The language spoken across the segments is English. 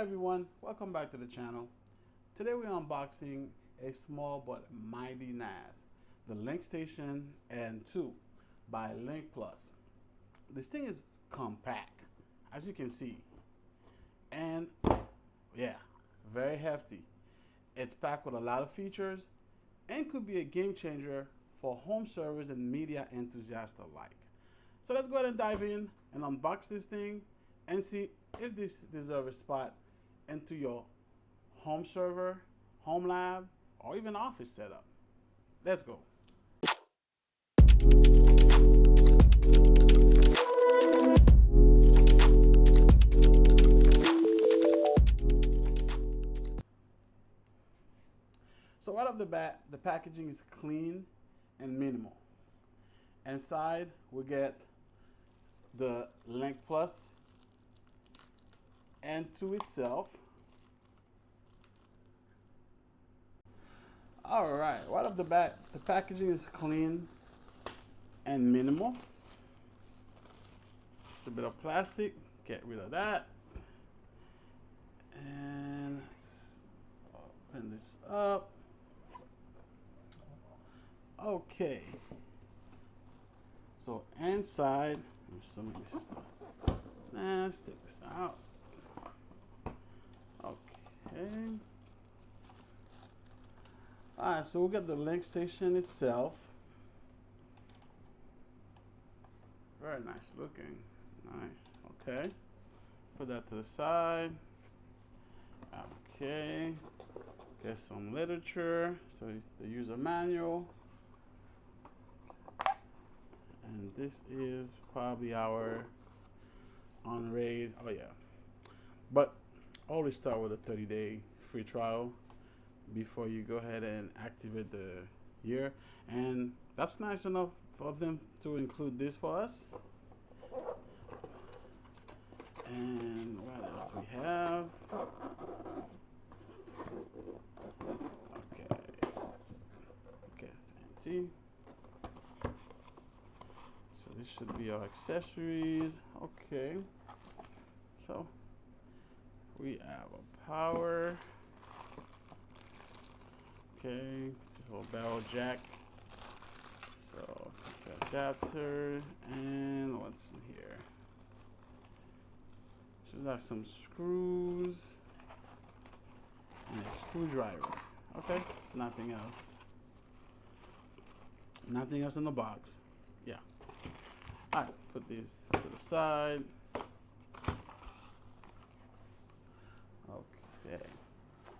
everyone, welcome back to the channel. Today we're unboxing a small but mighty NAS, the LinkStation N2 by Link Plus. This thing is compact, as you can see, and yeah, very hefty. It's packed with a lot of features and could be a game changer for home servers and media enthusiasts alike. So let's go ahead and dive in and unbox this thing and see if this deserves a spot into your home server, home lab, or even office setup. Let's go. So right off the bat, the packaging is clean and minimal. Inside, we get the Link Plus N2 itself. All right, right off the bat, the packaging is clean and minimal. Just a bit of plastic, get rid of that. And let's open this up. Okay. So inside, let's take this out. Okay. Alright, so we'll get the LinkStation itself. Very nice looking. Nice. Okay. Put that to the side. Okay. Get some literature. So the user manual. And this is probably our Unraid. Oh yeah. But always start with a 30-day free trial before you go ahead and activate the year. And that's nice enough of them to include this for us. And what else we have? Okay. Okay, it's empty. So this should be our accessories. Okay. So we have a power. Okay, little barrel jack. So it's an adapter, and what's in here? Should have some screws and a screwdriver. Okay, it's nothing else. Nothing else in the box. Yeah. All right, put these to the side. Okay.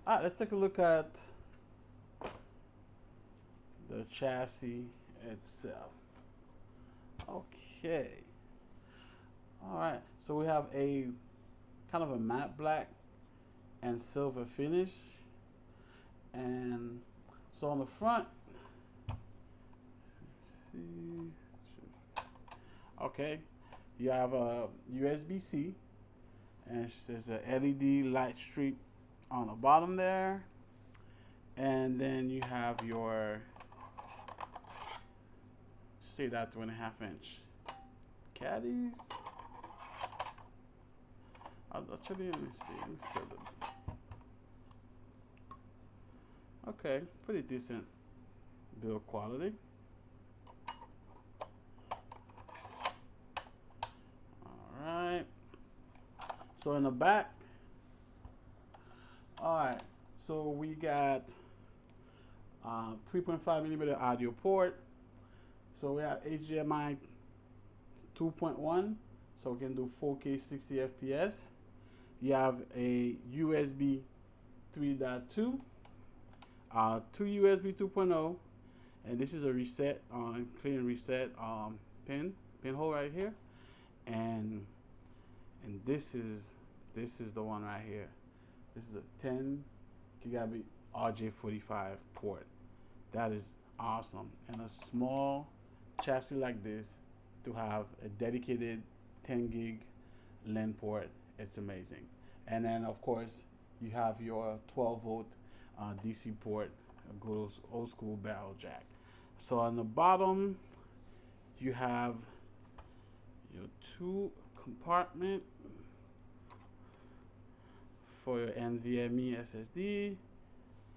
All right, let's take a look at the chassis itself. Okay. All right, so we have a kind of a matte black and silver finish. And so on the front, okay, you have a USB-C, and there's a LED light strip on the bottom there. And then you have your SATA 2.5-inch caddies. Actually, let me see. Let me show them. Okay, pretty decent build quality. All right. So in the back, all right. So we got 3.5mm audio port. So we have HDMI 2.1, so we can do 4K 60 FPS. You have a USB 3.2, two USB 2.0, and this is a reset, clean reset pinhole right here, and this is the one right here. This is a 10 gigabit RJ45 port. That is awesome. And a small chassis like this to have a dedicated 10 gig LAN port, it's amazing. And then of course you have your 12 volt DC port, a good old school barrel jack. So on the bottom you have your 2 compartment for your NVMe SSD.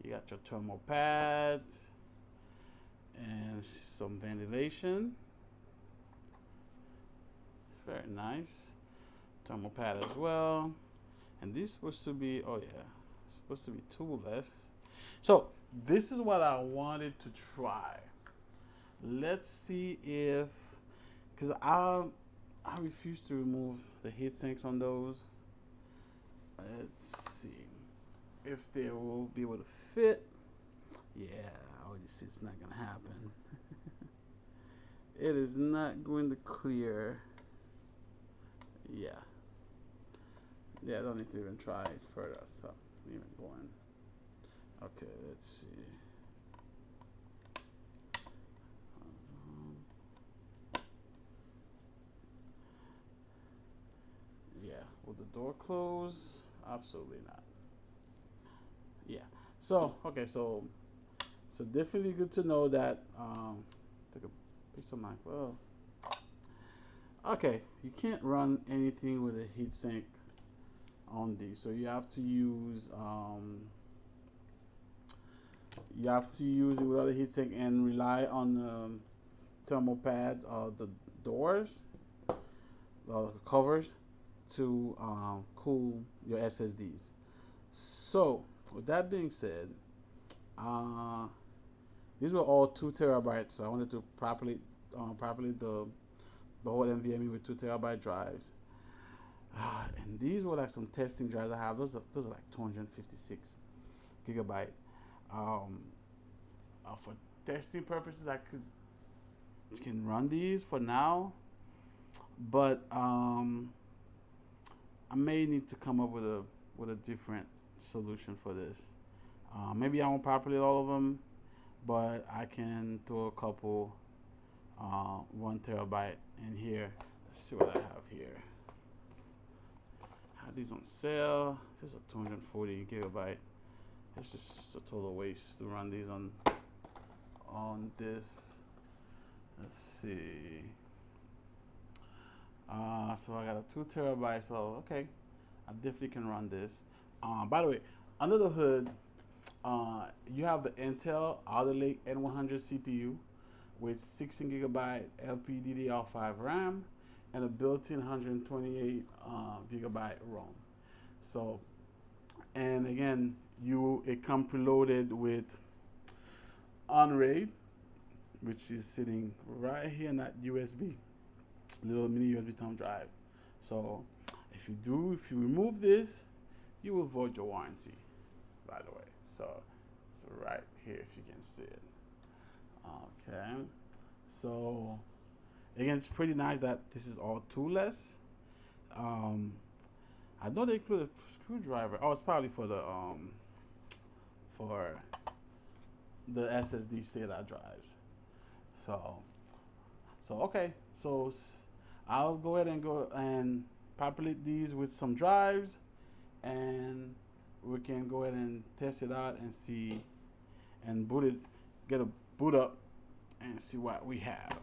You got your thermal pad and some ventilation. Very nice. Thermal pad as well. And these supposed to be, oh yeah, supposed to be toolless. So this is what I wanted to try. Let's see if, because I refuse to remove the heat sinks on those. Let's see if they will be able to fit. Yeah, I already see it's not gonna happen. It is not going to clear. Yeah. Yeah, I don't need to even try it further. So even going. Okay, let's see. Yeah, will the door close? Absolutely not. Yeah. So okay, so definitely good to know that. Take a piece of my well. Okay, you can't run anything with a heatsink on these, so you have to use it without a heatsink and rely on the thermal pads or the doors, the covers, to cool your SSDs. So with that being said, these were all 2 terabytes, so I wanted to properly the whole NVMe with 2 terabyte drives. And these were like some testing drives I have. Those are like 256 gigabyte. For testing purposes, I can run these for now, but I may need to come up with a different solution for this. Maybe I won't populate all of them, but I can throw a couple 1 terabyte in here. Let's see what I have here. I have these on sale. This is a 240 gigabyte. It's just a total waste to run these on this. Let's see. So I got a 2 terabyte. So okay, I definitely can run this. By the way, under the hood, you have the Intel Alder Lake N100 CPU with 16 gigabyte LPDDR5 RAM and a built-in 128 gigabyte ROM. So, and again, it comes preloaded with Unraid, which is sitting right here in that USB, little mini USB thumb drive. So, if you remove this, you will void your warranty, by the way. So, it's right here if you can see it. Okay, so again, it's pretty nice that this is all toolless. I know they include a screwdriver. Oh, it's probably for the SSD SATA drives. So okay, so I'll go ahead and populate these with some drives, and we can go ahead and test it out and see, and get a boot up and see what we have.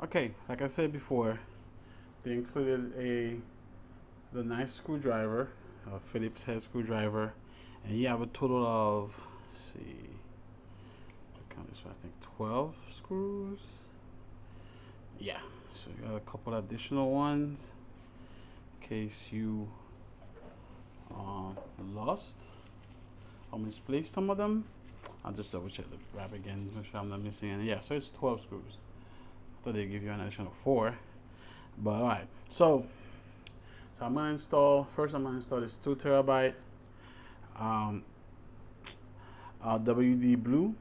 Okay, like I said before, they included the nice screwdriver, a Phillips head screwdriver, and you have a total of, let's see, I think 12 screws. Yeah, so you got a couple additional ones in case you lost or misplaced some of them. I'll just double check the wrap again, make sure I'm not missing any. Yeah, so it's 12 screws. thought they give you an additional 4, but all right. So I'm gonna install first. I'm gonna install this 2 terabyte WD Blue.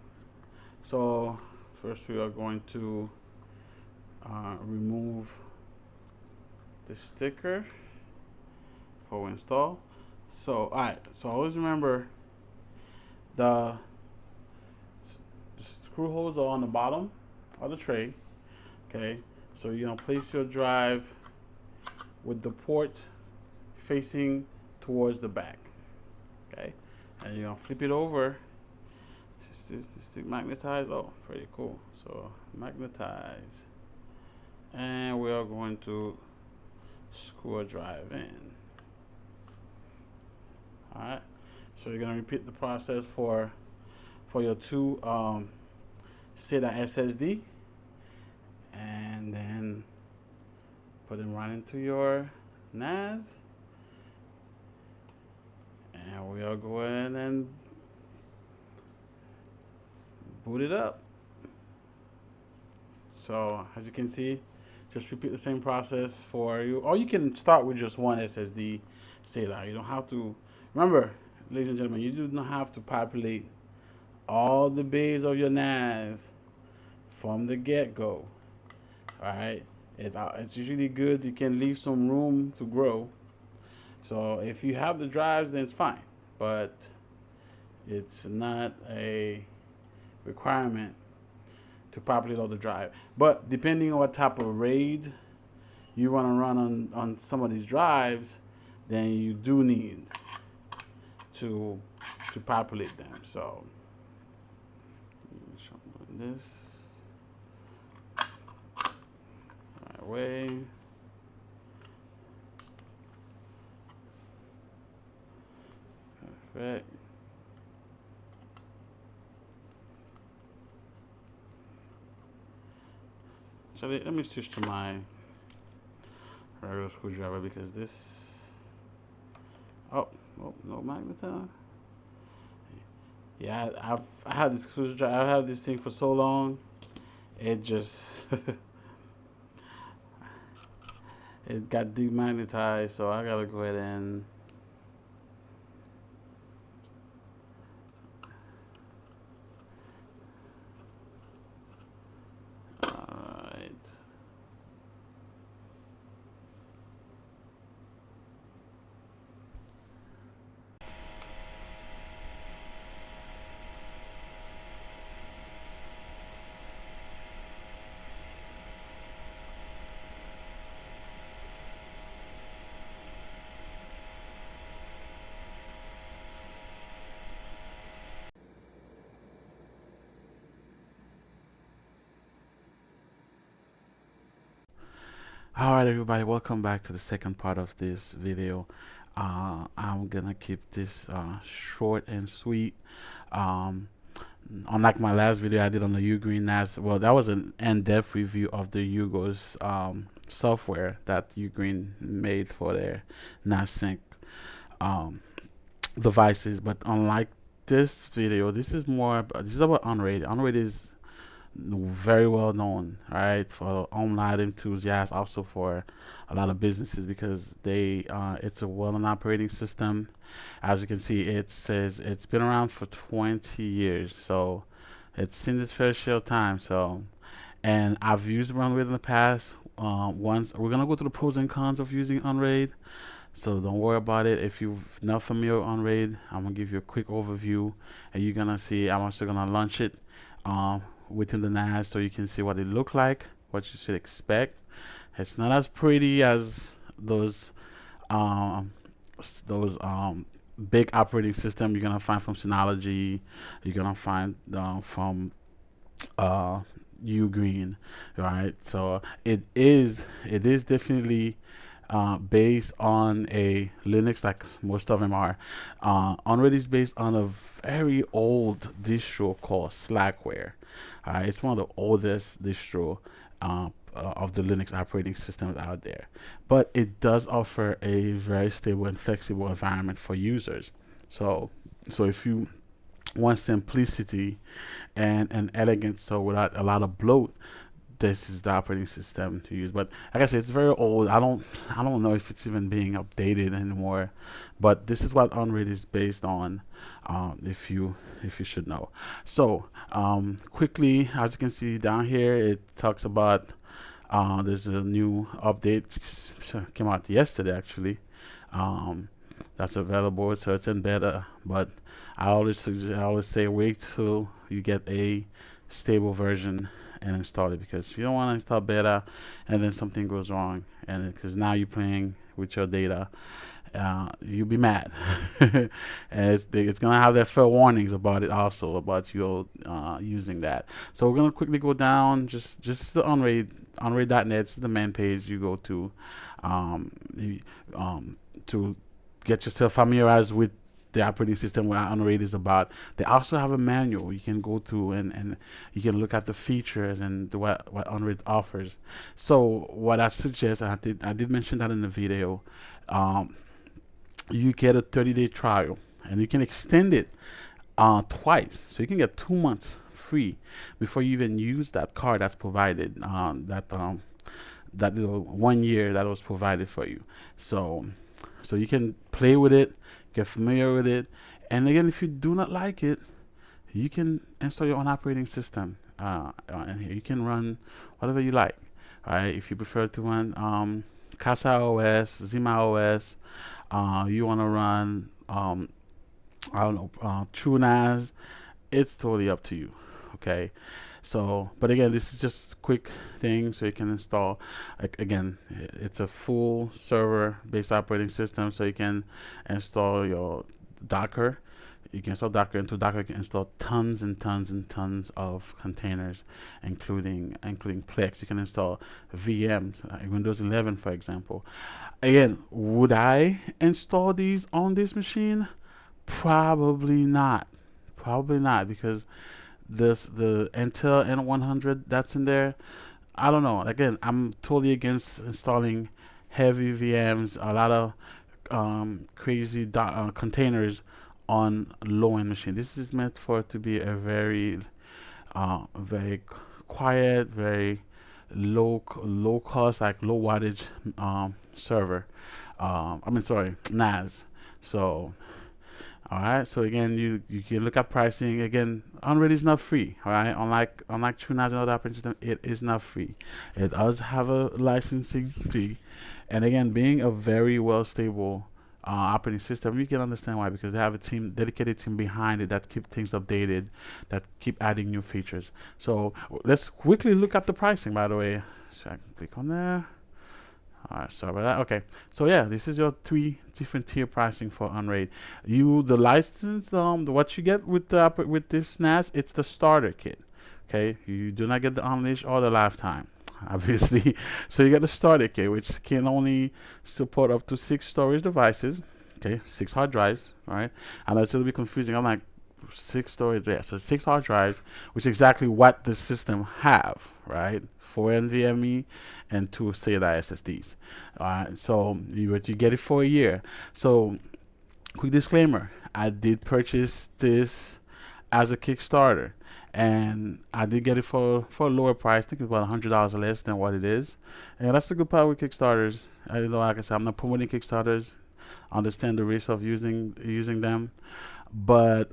So first we are going to remove the sticker before we install. So alright, so always remember the screw holes are on the bottom of the tray. Okay, so you're gonna place your drive with the port facing towards the back. Okay, and you're gonna flip it over. This stick magnetized. Oh, pretty cool. So magnetize, and we are going to screw a drive in. All right, so you're gonna repeat the process for your 2 SATA SSD, and then put them right into your NAS, and we are going and boot it up. So as you can see, just repeat the same process for you, or you can start with just one SSD SATA. You don't have to. Remember, ladies and gentlemen, you do not have to populate all the bays of your NAS from the get-go. All right, it's usually good. You can leave some room to grow. So if you have the drives, then it's fine, but it's not a requirement to populate all the drive. But depending on what type of RAID you want to run on some of these drives, then you do need to populate them. So this right way. Perfect. So let me switch to my regular screwdriver because this. Oh, no magnetar. Yeah, I had this screwdriver. I had this thing for so long. It just it got demagnetized, so I gotta go ahead and Alright everybody, welcome back to the second part of this video. I'm gonna keep this short and sweet. Unlike my last video I did on the Ugreen NAS, well, that was an in-depth review of the Ugo's software that Ugreen made for their NAS sync devices. But unlike this video, this is about Unraid. Unraid is very well known, right, for Homelab enthusiasts, also for a lot of businesses, because they it's a well-known operating system. As you can see, it says it's been around for 20 years, so it's seen its fair share of time. So, and I've used Unraid in the past. Once we're gonna go through the pros and cons of using Unraid, so don't worry about it. If you're not familiar with Unraid, I'm gonna give you a quick overview, and you're gonna see I'm also gonna launch it within the NAS so you can see what it look like, what you should expect. It's not as pretty as those big operating system you're gonna find from Synology, you're gonna find from Ugreen, right? So it is definitely based on a Linux, like most of them are. Unraid is based on a very old distro called Slackware. It's one of the oldest distro of the Linux operating systems out there, but it does offer a very stable and flexible environment for users. So if you want simplicity and elegance, so without a lot of bloat, this is the operating system to use. But like I said, it's very old. I don't know if it's even being updated anymore. But this is what Unraid is based on, if you should know. So quickly, as you can see down here, it talks about there's a new update came out yesterday actually. Um, that's available, so it's in beta. But I always say wait till you get a stable version and install it, because you don't want to install beta and then something goes wrong, and because now you're playing with your data, you'll be mad. And it's gonna have their fair warnings about it also, about you using that. So we're gonna quickly go down just the Unraid.net. This is the main page you go to, you, to get yourself familiarized with the operating system, what Unraid is about. They also have a manual you can go to, and you can look at the features and what Unraid offers. So what I suggest, I did mention that in the video, um, you get a 30-day trial, and you can extend it twice, so you can get 2 months free before you even use that card that's provided, that little 1 year that was provided for you. So you can play with it, get familiar with it, and again, if you do not like it, you can install your own operating system, and here you can run whatever you like. All right, if you prefer to run Casa OS, Zima OS, you want to run I don't know, True NAS, it's totally up to you. Okay, so but again, this is just quick thing so you can install. Like, again, it's a full server based operating system, so you can install your Docker. You can install Docker. Into Docker you can install tons and tons and tons of containers, including Plex. You can install VMs, Windows 11 for example. Again, would I install these on this machine? Probably not. Probably not, because the Intel N100 that's in there, I don't know. Again, I'm totally against installing heavy VMs, a lot of crazy containers on low-end machine. This is meant for it to be a very quiet, very low cost, like low wattage server. Sorry, NAS. So all right, so again, you can look at pricing. Again, Unraid is not free. All right, unlike TrueNAS and other operating system, it is not free. It does have a licensing fee, and again, being a very well stable operating system, you can understand why, because they have a dedicated team behind it that keep things updated, that keep adding new features. So let's quickly look at the pricing. By the way, so I can click on there. Alright, sorry about that. Okay, so yeah, this is your 3 different tier pricing for Unraid. The license, what you get with this NAS, it's the starter kit. Okay, you do not get the Unleash or the Lifetime, obviously. So you get the starter kit, which can only support up to 6 storage devices. Okay, 6 hard drives. All right, I know it's a little bit confusing. I'm like, 6 storage, yeah, so 6 hard drives, which is exactly what the system have, right? 4 NVMe and 2 SATA SSDs. So you get it for a year. So quick disclaimer, I did purchase this as a Kickstarter, and I did get it for a lower price. I think it's about $100 less than what it is, and that's the good part with Kickstarters. I know, like I said, I'm not promoting Kickstarters. I understand the risk of using them, but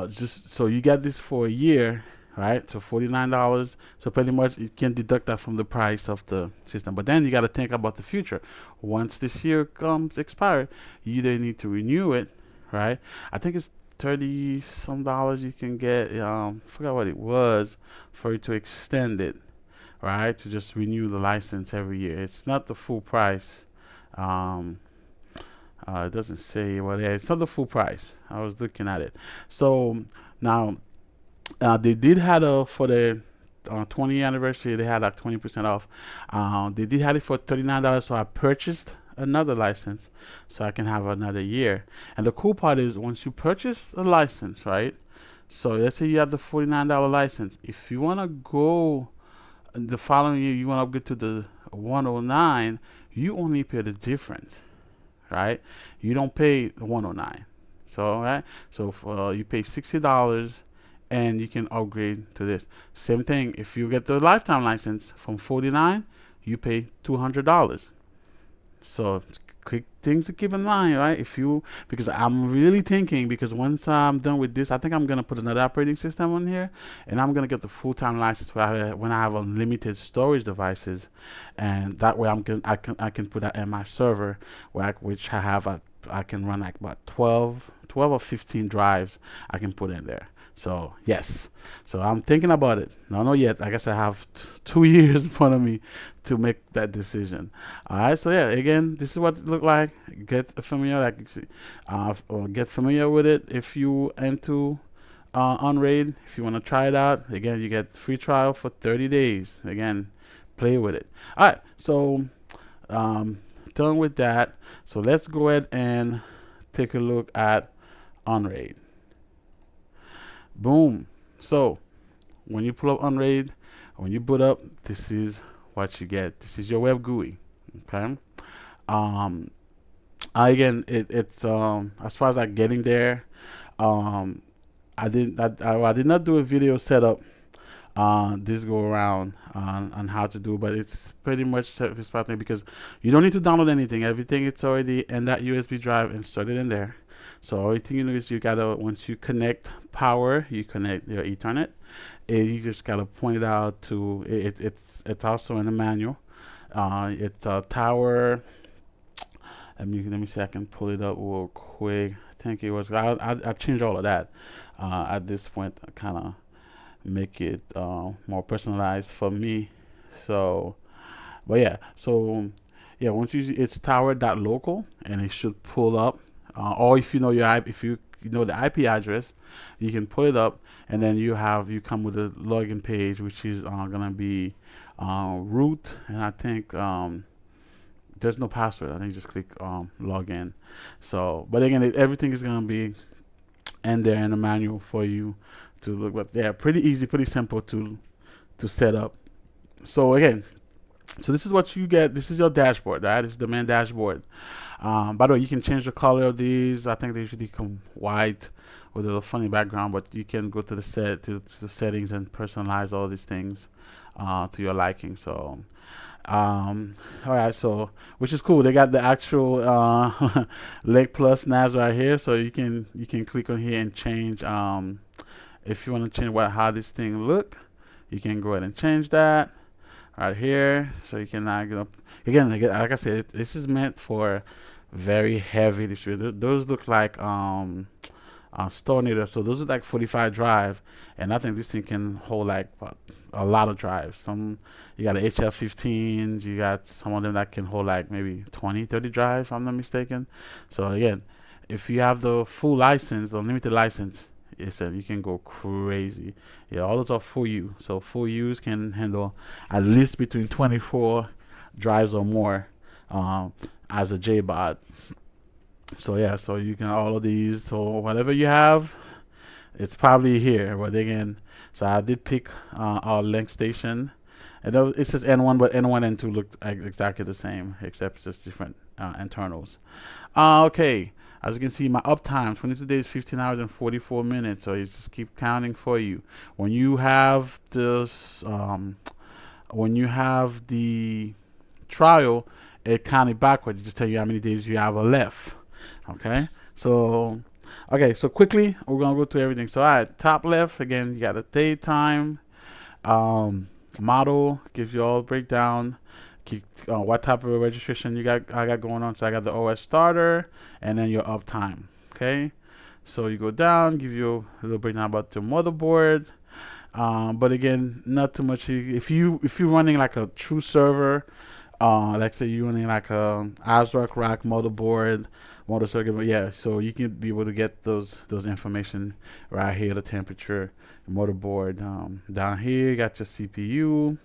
just so you get this for a year, right? So $49. So pretty much you can deduct that from the price of the system. But then you got to think about the future. Once this year comes expired, you either need to renew it, right? I think it's 30 some dollars you can get. Forgot what it was for you to extend it, right? To just renew the license every year. It's not the full price. It doesn't say what it is. It's not the full price. I was looking at it. So now they did have for the 20th anniversary, they had like 20% off. They did have it for $39, so I purchased another license so I can have another year. And the cool part is, once you purchase a license, right? So let's say you have the $49 license. If you want to go the following year, you want to upgrade to the 109, you only pay the difference, right? You don't pay the 109. So right, so you pay $60 and you can upgrade to this. Same thing, if you get the lifetime license from 49, you pay $200. So quick things to keep in mind, right? If you, because I'm really thinking, because once I'm done with this, I think I'm gonna put another operating system on here, and I'm gonna get the full-time license when I have unlimited storage devices, and that way I can put that in my server, which I can run like about 12 or 15 drives I can put in there. So yes, so I'm thinking about it. No, not yet. I guess I have 2 years in front of me to make that decision. All right. So yeah, again, this is what it looked like. Get familiar, or get familiar with it if you into Unraid. If you want to try it out, again, you get free trial for 30 days. Again, play with it. All right. So um, done with that. So let's go ahead and take a look at Unraid. Boom. So when you pull up Unraid, when you boot up, this is what you get. This is your web GUI. Okay. Um, again, it's as far as like getting there, um, I did not do a video setup this go around on how to do, but it's pretty much self-explanatory because you don't need to download anything. Everything it's already in that USB drive inserted in there. So everything you do is you gotta, once you connect power, you connect your Ethernet, and you just gotta point it out to it's also in the manual. It's a tower. Let me see. I can pull it up real quick. I think it was. I changed all of that. At this point, I kind of make it more personalized for me. So, but yeah. So yeah, once it's tower.local, and it should pull up. Or if you know if you know the IP address, you can pull it up, and then you come with a login page, which is gonna be root, and I think there's no password. I think just click login. So, but again, everything is gonna be in there in the manual for you to look. But yeah, pretty easy, pretty simple to set up. So again, so this is what you get. This is your dashboard, right? This is the main dashboard. By the way, you can change the color of these. I think they usually come white with a little funny background, but you can go to to the settings and personalize all these things to your liking. So all right, so which is cool. They got the actual Link Plus NAS right here, so you can click on here and change. If you want to change how this thing look, you can go ahead and change that right here. So you can get up again. Like I said, this is meant for very heavy distributed. Those look like Stornator. So those are like 45 drive, and I think this thing can hold like a lot of drives. Some you got the HL15s, you got some of them that can hold like maybe 20, 30 drives, if I'm not mistaken. So again, if you have the full license, the unlimited license, you can go crazy. Yeah, all those are full U. So full U's can handle at least between 24 drives or more as a JBOD. So yeah, so you can all of these. So whatever you have, it's probably here. But again, so I did pick our link station. And it says N1, but N1 and 2 look exactly the same, except just different internals. Okay, as you can see, my uptime 22 days, 15 hours, and 44 minutes. So it just keep counting for you. When you have this, when you have the trial, it counted backwards. It just tell you how many days you have left. Okay, so quickly we're gonna go through everything. So all right, top left again, you got the date, time, model, gives you all breakdown, what type of registration I got going on. So I got the OS starter and then your uptime. Okay, so you go down, give you a little breakdown about the motherboard. But again, not too much. If you're running like a true server, like say you're running like a ASRock rack motherboard, motor circuit, but yeah, so you can be able to get those information right here, the temperature, motherboard. Down here, you got your CPU.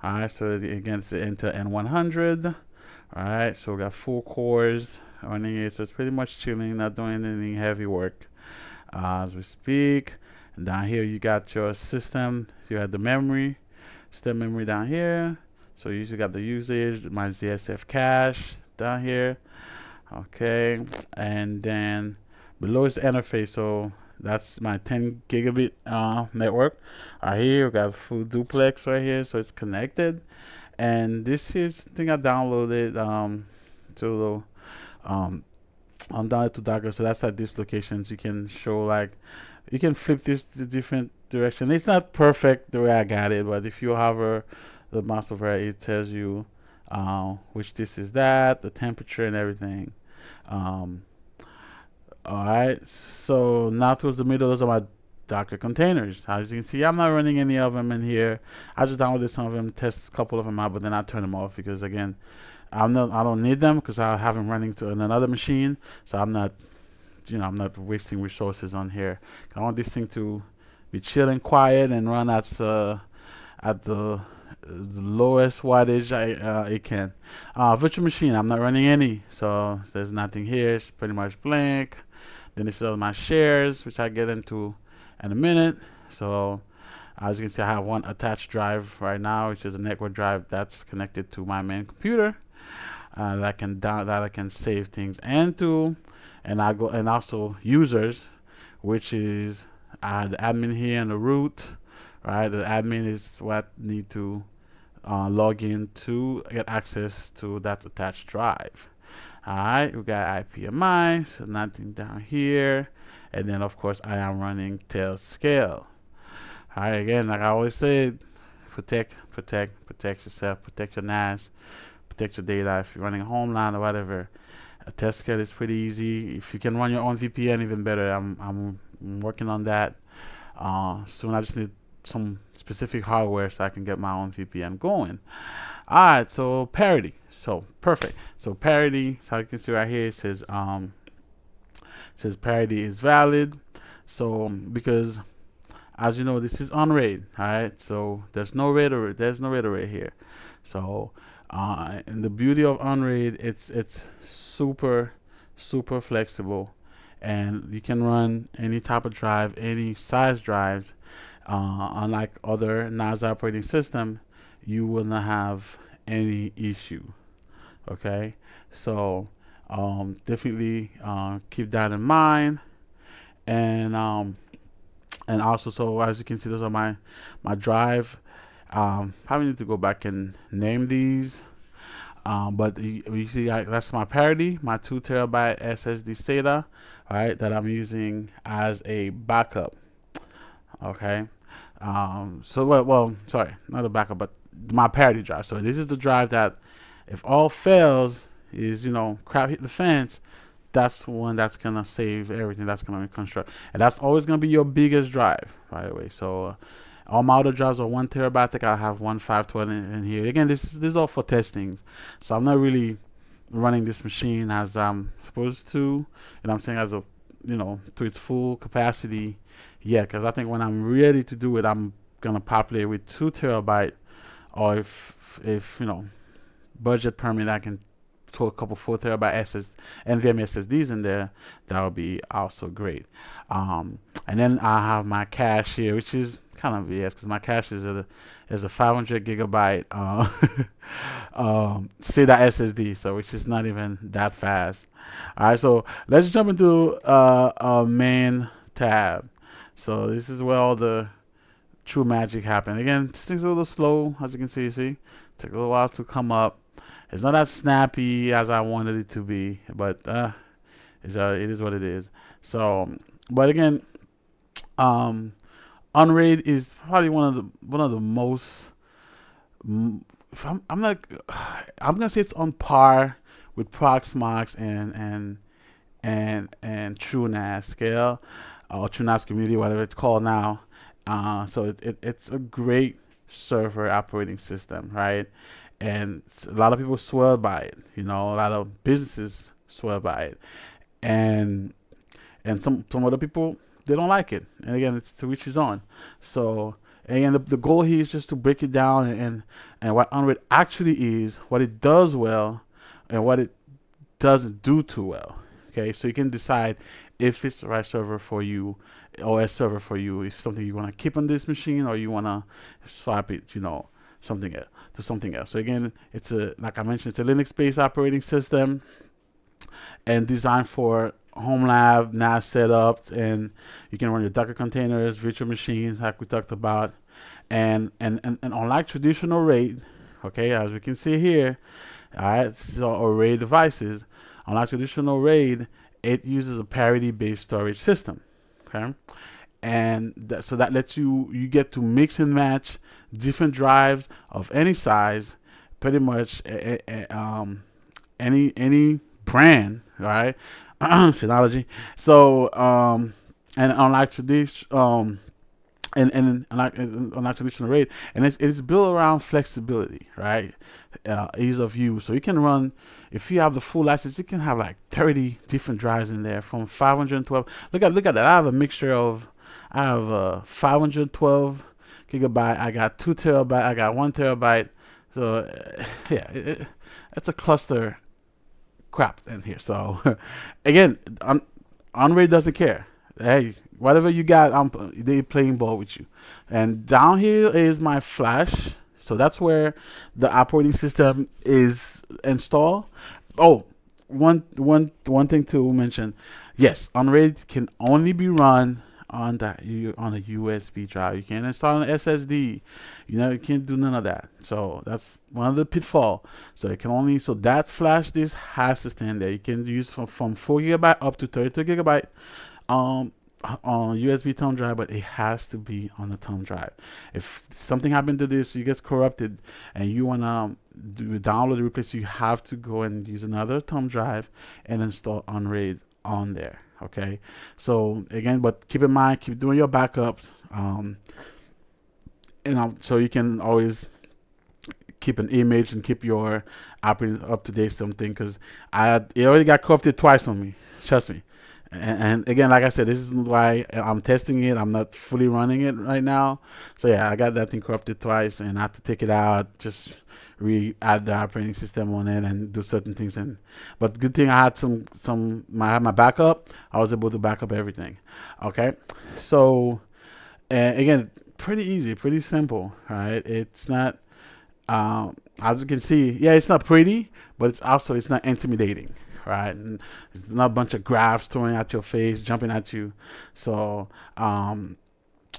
All right, so again, it's the Intel N100. All right, so we got full cores running it, so it's pretty much chilling, not doing anything heavy work as we speak. And down here, you got your system. You have the memory, system memory down here. So you usually got the usage, my ZSF cache down here. Okay, and then below is the interface. So That's my 10 gigabit network. Right here, we got full duplex right here, so it's connected. And this is thing I downloaded to on down to Docker. So that's at these locations. You can show like you can flip this to different direction. It's not perfect the way I got it, but if you hover the mouse over it, it tells you which this is that, the temperature and everything. Um, all right, so now towards the middle, those are my Docker containers. As you can see, I'm not running any of them in here. I just downloaded some of them, test a couple of them out, but then I turn them off because again, I don't need them because I have them running to another machine. So I'm not, I'm not wasting resources on here. I want this thing to be chill and quiet and run at the lowest wattage it can. Virtual machine, I'm not running any, so there's nothing here. It's pretty much blank. Then this is all my shares, which I get into in a minute. So as you can see, I have one attached drive right now, which is a network drive that's connected to my main computer. That I can save things into, and also users, which is the admin here and the root. Right, the admin is what need to log in to get access to that attached drive. Alright, we got IPMI, so nothing down here. And then of course I am running tail scale. Alright, again, like I always say, protect yourself, protect your NAS, protect your data. If you're running a Homelab or whatever, a test scale is pretty easy. If you can run your own VPN, even better. I'm working on that. Soon I just need some specific hardware so I can get my own VPN going. Alright, so parity. So perfect. So parity, so you can see right here, it says parity is valid. So because as you know, this is Unraid. Alright, so there's no RAID array here. So and the beauty of Unraid, it's super flexible, and you can run any type of drive, any size drives. Unlike other NAS operating system, you will not have any issue. Okay, so definitely keep that in mind. And also, so as you can see, those are my drive. Probably need to go back and name these. But you see, that's my parity, my 2 terabyte SSD SATA, right, that I'm using as a backup. Okay. So well, sorry, not a backup, but my parity drive. So this is the drive that, if all fails, is crap hit the fence, that's one that's gonna save everything. That's gonna reconstruct, and that's always gonna be your biggest drive, by the way. So all my other drives are 1 terabyte. I think I have 1 512 in here. Again, this is all for testings, so I'm not really running this machine as I'm supposed to, and I'm saying as a to its full capacity. Yeah, because I think when I'm ready to do it, I'm gonna populate with 2 terabyte, or if budget permit, I can throw a couple 4 terabyte NVMe SSDs in there. That would be also great. And then I have my cache here, which is kind of BS because my cache is a 500 gigabyte SATA SSD, so which is not even that fast. All right, so let's jump into our main tab. So this is where all the true magic happens. Again, this thing's a little slow, as you can see. Took a little while to come up. It's not as snappy as I wanted it to be, but it is what it is. So, but again, Unraid is probably one of the most. If I'm not, I'm gonna say it's on par with Proxmox and TrueNAS scale, or TrueNAS community, whatever it's called now. So it's a great server operating system, right? And a lot of people swear by it. A lot of businesses swear by it, and some other people, they don't like it. And again, it's to each his own. So again, the goal here is just to break it down and what Unraid actually is, what it does well, and what it doesn't do too well. Okay, so you can decide if it's the right server for you, OS server for you, if something you want to keep on this machine, or you want to swap it, something else to something else. So again, it's like I mentioned, it's a Linux-based operating system and designed for Homelab, NAS setups, and you can run your Docker containers, virtual machines, like we talked about, and unlike traditional RAID, okay, as we can see here, all right, so array devices, unlike traditional RAID, it uses a parity-based storage system, okay, and so that lets you get to mix and match different drives of any size, pretty much any brand, right? Synology. So and unlike tradition and unlike traditional RAID, and it's built around flexibility, right? Ease of use. So you can run, if you have the full license, you can have like 30 different drives in there from 512. Look at that. I have a mixture of, I have 512 gigabyte. I got 2 terabyte. I got 1 terabyte. So yeah, it's a cluster crap in here. So again, Unraid doesn't care. Hey, whatever you got, they playing ball with you. And down here is my flash. So that's where the operating system is installed. Oh, one thing to mention. Yes, Unraid can only be run on on a USB drive. You can't install an SSD. You can't do none of that. So that's one of the pitfall. So it can only, so that flash disk has to stand there. You can use from 4 gigabyte up to 32 gigabyte on USB thumb drive, but it has to be on the thumb drive. If something happened to this, you get corrupted, and you wanna download the replace, you have to go and use another thumb drive and install Unraid on there. Okay, so again, but keep in mind, keep doing your backups, so you can always keep an image and keep your operating up to date something, because it already got corrupted twice on me. Trust me. And again, like I said, this is why I'm testing it. I'm not fully running it right now. So yeah, I got that thing corrupted twice, and I have to take it out, just re-add the operating system on it and do certain things. But good thing I had I had my backup. I was able to back up everything. Okay, so again, pretty easy, pretty simple, right? It's not, as you can see, yeah, it's not pretty, but it's not intimidating, right? And it's not a bunch of graphs throwing at your face, jumping at you. So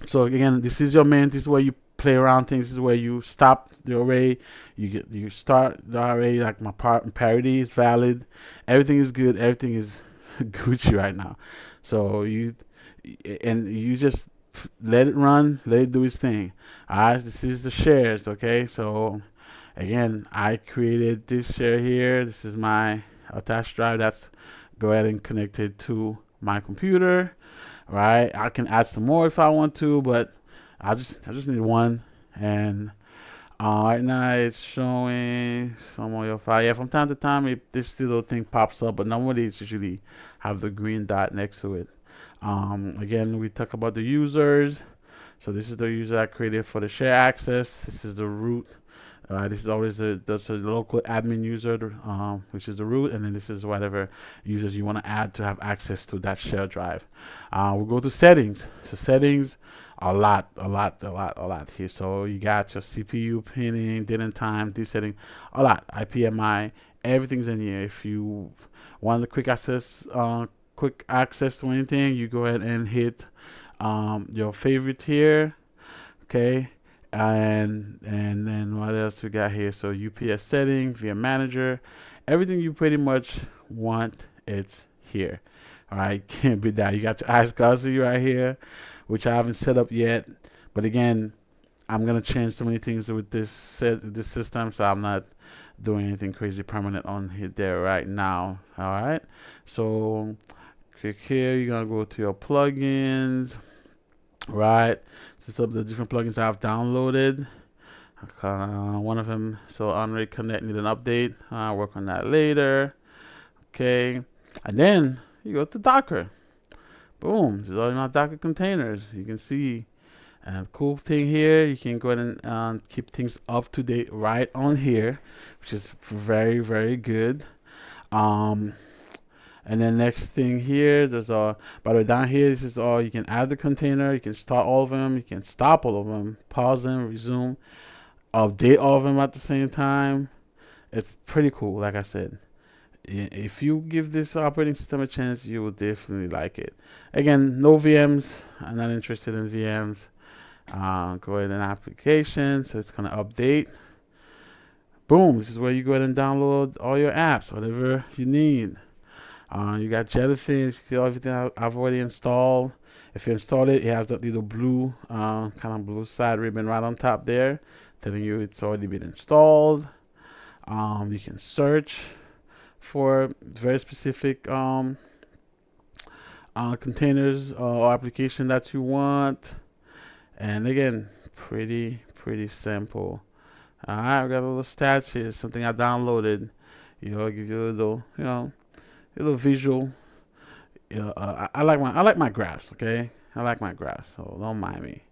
so again, this is your main, this is where you play around things. This is where you stop the array, you start the array. Like my parity is valid, everything is good, everything is Gucci right now. So you just let it run, let it do its thing. Alright, this is the shares. Okay, so again, I created this share here. This is my attached drive. That's go ahead and connect it to my computer. Right, I can add some more if I want to, but I just need one. And right now it's showing some of your file. Yeah, from time to time this little thing pops up, but normally it's usually have the green dot next to it. Again, we talk about the users. So this is the user I created for the share access. This is the root. This is always that's a local admin user, which is the root, and then this is whatever users you want to add to have access to that share drive. We'll go to settings. So settings, a lot here. So you got your CPU pinning, date and time, this setting, a lot. IPMI, everything's in here. If you want the quick access to anything, you go ahead and hit your favorite here. Okay. And then what else we got here? So UPS setting, VM manager, everything you pretty much want, it's here. All right, can't be that. You got your iSCSI right here, which I haven't set up yet. But again, I'm gonna change so many things with this system, so I'm not doing anything crazy permanent on there right now. All right, so click here. You're gonna go to your plugins. Right, this is the different plugins I've downloaded. One of them, so Unraid Connect, need an update. I'll work on that later. Okay, and then you go to Docker. Boom, this is all my Docker containers. You can see, and cool thing here, you can go ahead and keep things up to date right on here, which is very, very good. And then next thing here, there's by the way, down here, this is all, you can add the container, you can start all of them, you can stop all of them, pause them, resume, update all of them at the same time. It's pretty cool, like I said. If you give this operating system a chance, you will definitely like it. Again, no VMs. I'm not interested in VMs. Go ahead and application. So it's gonna update. Boom. This is where you go ahead and download all your apps, whatever you need. You got Jellyfish. See everything I've already installed. If you install it, it has that little blue, kind of blue side ribbon right on top there, telling you it's already been installed. You can search for very specific containers or application that you want. And again, pretty simple. All right, we got a little stats here. Something I downloaded. Give you a little, a little visual. I like my graphs. Okay, I like my graphs, so don't mind me.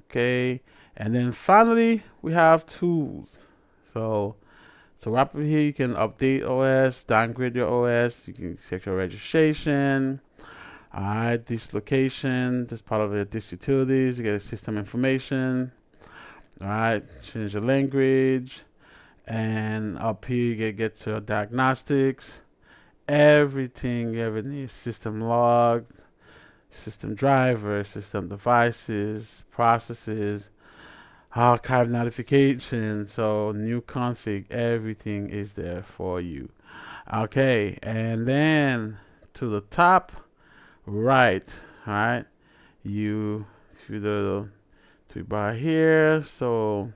Okay, and then finally we have tools. So right up here, you can update OS, downgrade your OS. You can check your registration. All right, this location, this part of it, this utilities. You get a system information. All right, change the language, and up here you get to diagnostics. Everything you ever need: system log, system driver, system devices, processes, archive notifications. So new config, everything is there for you. Okay, and then to the top right, all right, you through the bar here, so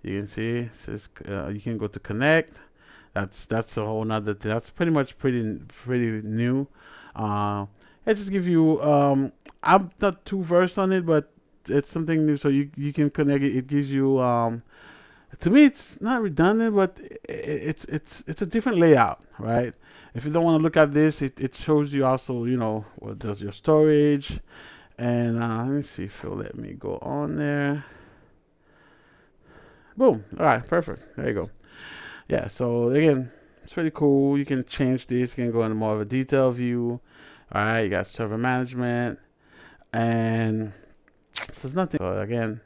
you can see it says, you can go to connect. That's a whole nother thing. That's pretty much pretty new. It just gives you I'm not too versed on it, but it's something new, so you can connect it. It gives you to me it's not redundant, but it's a different layout, right? If you don't want to look at this, it shows you also, what does your storage. And let me see if it'll let me go on there. Boom. All right, perfect. There you go. Yeah, so again, it's pretty cool. You can change this. You can go into more of a detailed view. All right, you got server management. And so there's nothing. So again,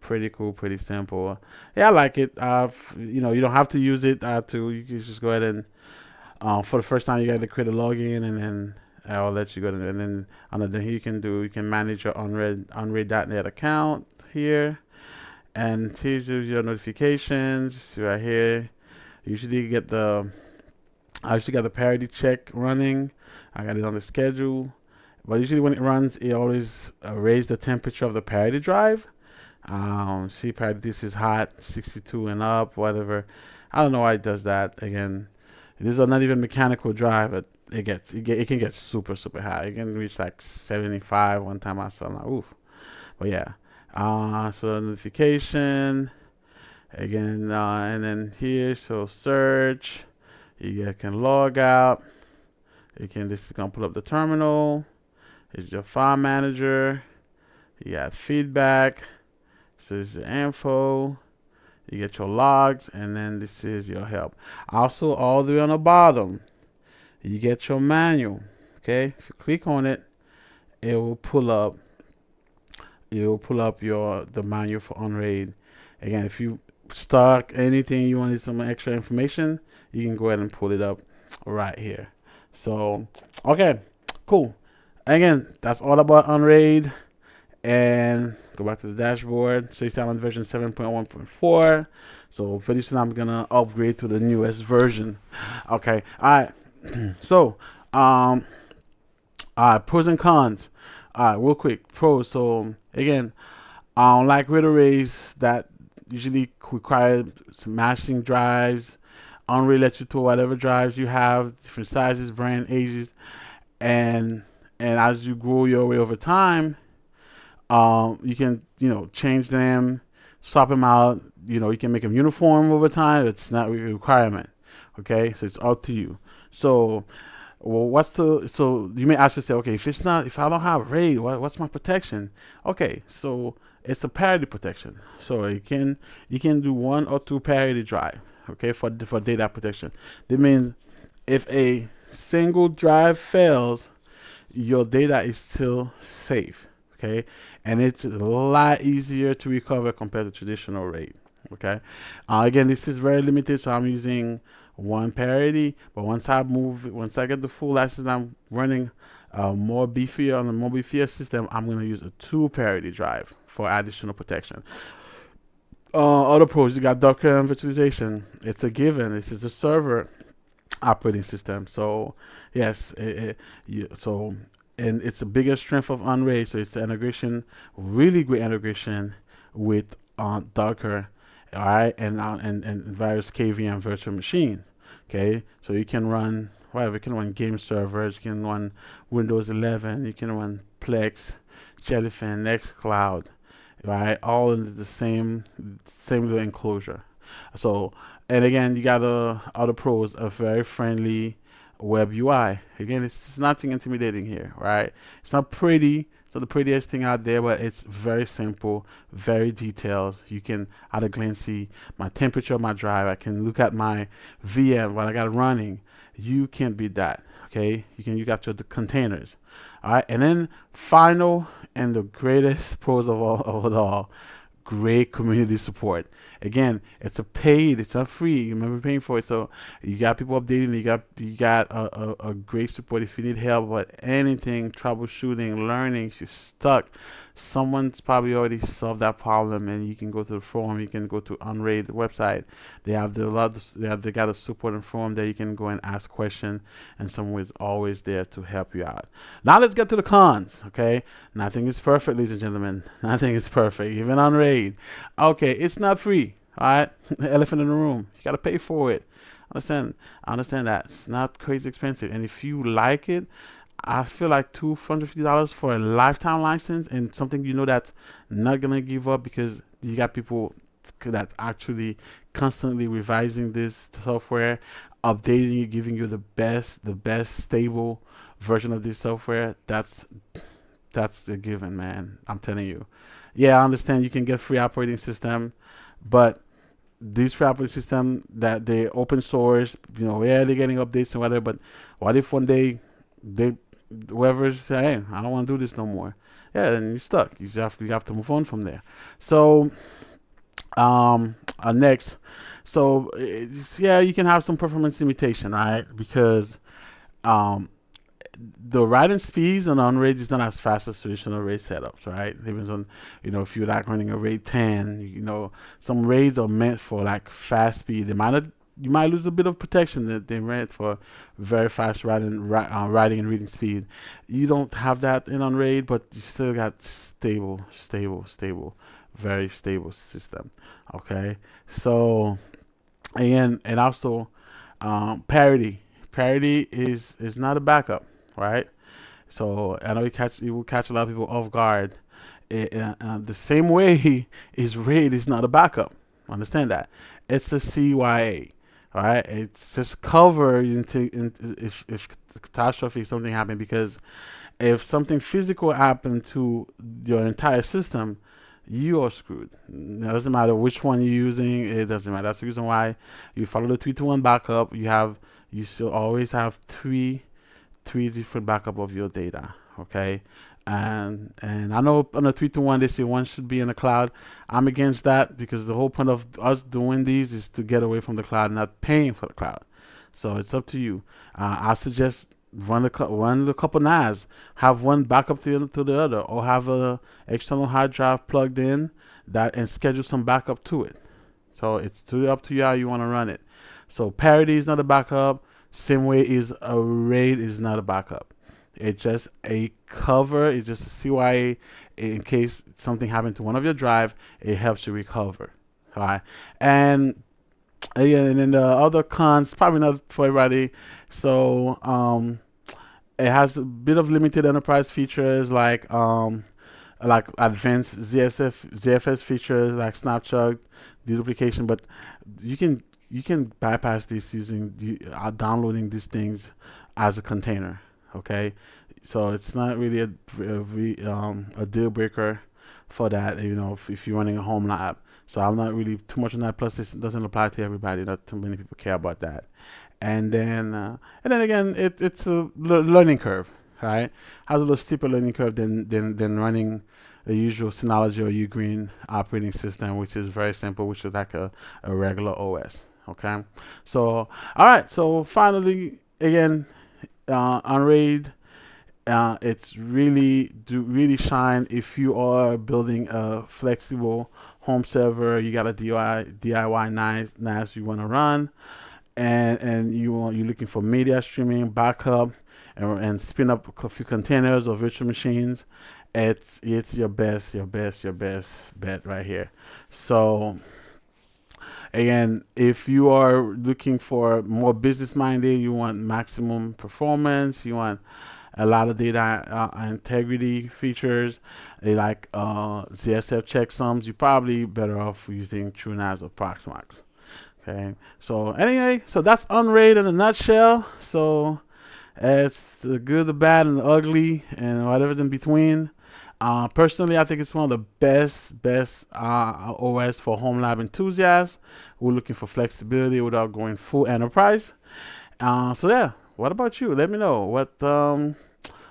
pretty cool, pretty simple. Yeah, I like it. You don't have to use it you can just go ahead and for the first time you got to create a login, and then I'll let you go, and then under here you can manage your Unraid.net account here, and here's your notifications. See right here, usually you get I usually got the parity check running. I got it on the schedule, but usually when it runs, it always raises the temperature of the parity drive. See, parity, this is hot, 62 and up, whatever. I don't know why it does that. Again, these are not even mechanical drive, but it can get super high. It can reach like 75 one time I saw. I'm like, oof. But yeah. So notification again, and then here, so search. You can log out. This is gonna pull up the terminal. It's your file manager. You got feedback. So this is the info. You get your logs, and then this is your help. Also, all the way on the bottom, you get your manual. Okay, if you click on it, it will pull up. The manual for Unraid. Again, if you stock anything, you wanted some extra information, you can go ahead and pull it up right here. So, okay, cool. Again, that's all about Unraid. And go back to the dashboard. So I'm on version 7.1.4. So pretty soon I'm gonna upgrade to the newest version. Okay. All right. So all right, pros and cons. All right, real quick. Pros. So again, like RAID arrays that usually require some matching drives, Unraid lets you to whatever drives you have, different sizes, brand, ages, and as you grow your array over time, you can change them, swap them out. You can make them uniform over time. It's not a requirement. Okay, so it's up to you. So, well, so you may ask yourself, okay, if I don't have RAID, what's my protection? Okay, so it's a parity protection. So you can do 1 or 2 parity drive. Okay, for data protection. That means if a single drive fails, your data is still safe. Okay, and it's a lot easier to recover compared to traditional RAID. Okay, again, this is very limited, so I'm using one parity. But once I get the full license, I'm running more beefier on a more beefier system. I'm gonna use a 2 parity drive for additional protection. Other pros, you got Docker and virtualization. It's a given. This is a server operating system. So yes, and it's the biggest strength of Unraid. So it's the integration, really great integration with Docker, all right, and various KVM virtual machine. Okay, so you can run whatever. You can run game servers. You can run Windows 11. You can run Plex, Jellyfin, Nextcloud, right? All in the same little enclosure. So, and again, you got other pros, a very friendly web UI. Again, it's nothing intimidating here, right? It's not pretty. It's not the prettiest thing out there, but it's very simple, very detailed. You can at a glance see my temperature of my drive. I can look at my VM, what I got running. You can't beat that. Okay, you got your containers. All right, and then final and the greatest pros of it all, great community support. Again, it's not free. You remember paying for it, so you got people updating. You got a great support if you need help with anything, troubleshooting, learning. If you're stuck, someone's probably already solved that problem, and you can go to the forum. You can go to Unraid website. They got a support and forum that you can go and ask questions, and someone is always there to help you out. Now let's get to the cons. Okay, nothing is perfect, ladies and gentlemen. Nothing is perfect, even Unraid. Okay, it's not free. All right, elephant in the room. You gotta pay for it. I understand that it's not crazy expensive, and if you like it, I feel like $250 for a lifetime license and something that's not gonna give up, because you got people that actually constantly revising this software, updating it, giving you the best stable version of this software. That's a given, man. I'm telling you. Yeah, I understand you can get free operating system, but these free operating system that they open source, yeah, they're getting updates and whatever. But what if one day they whoever say, hey, I don't want to do this no more? Yeah, then you're stuck. You have to move on from there. So next, so yeah, you can have some performance limitation, right? Because um the writing speeds on Unraid is not as fast as traditional RAID setups, right? It depends on, if you like running a RAID 10, some RAIDs are meant for like fast speed. You might lose a bit of protection that they meant for very fast writing and reading speed. You don't have that in Unraid, but you still got stable, very stable system. Okay, so again, and also parity. Parity is not a backup, right? So I know it will catch a lot of people off guard. The same way is RAID is not a backup. Understand that? It's a CYA, right? It's just cover if catastrophe something happened, because if something physical happened to your entire system, you are screwed. It doesn't matter which one you're using. It doesn't matter. That's the reason why you follow the 3-to-1 backup. You still always have three different backup of your data. Okay, and I know on a 3-to-1 they say one should be in the cloud. I'm against that, because the whole point of us doing these is to get away from the cloud, not paying for the cloud. So it's up to you. I suggest run a couple NAS, have one backup to the other, or have a external hard drive plugged in and schedule some backup to it. So it's up to you how you want to run it. So parity is not a backup. Same way is a RAID is not a backup. It's just a cover. It's just a CYA in case something happened to one of your drive. It helps you recover. All right. And then the other cons, probably not for everybody. So it has a bit of limited enterprise features like advanced ZFS features like snapshot deduplication, but you can bypass this using downloading these things as a container. Okay, so it's not really a deal breaker for that. If you're running a Homelab. So I'm not really too much on that. Plus, this doesn't apply to everybody. Not too many people care about that. And then again, it's a learning curve, right? Has a little steeper learning curve than running a usual Synology or Ugreen operating system, which is very simple, which is like a regular OS. Okay, so all right, so finally again, Unraid, it's really shine if you are building a flexible home server. You got a DIY NAS you want to run, and you're looking for media streaming, backup, and spin up a few containers or virtual machines. It's your best bet right here. So again, if you are looking for more business minded, you want maximum performance, you want a lot of data integrity features, like ZSF checksums, you're probably better off using TrueNAS or Proxmox. Okay, so anyway, so that's Unraid in a nutshell. So it's the good, the bad, and the ugly, and whatever's in between. Personally, I think it's one of the best OS for home lab enthusiasts who are looking for flexibility without going full enterprise. So yeah, what about you? Let me know. What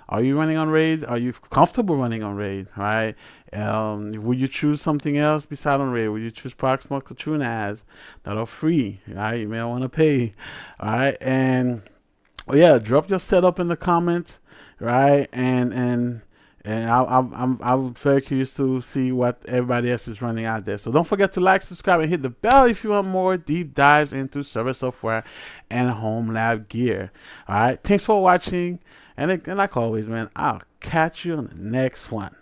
are you running on RAID? Are you comfortable running on RAID? Right? Would you choose something else besides on RAID? Would you choose Proxmox or TrueNAS that are free? Right? You may want to pay. All right, and well, yeah, drop your setup in the comments, right? And I'm very curious to see what everybody else is running out there. So don't forget to like, subscribe, and hit the bell if you want more deep dives into server software and home lab gear. All right, thanks for watching, and like always, man, I'll catch you on the next one.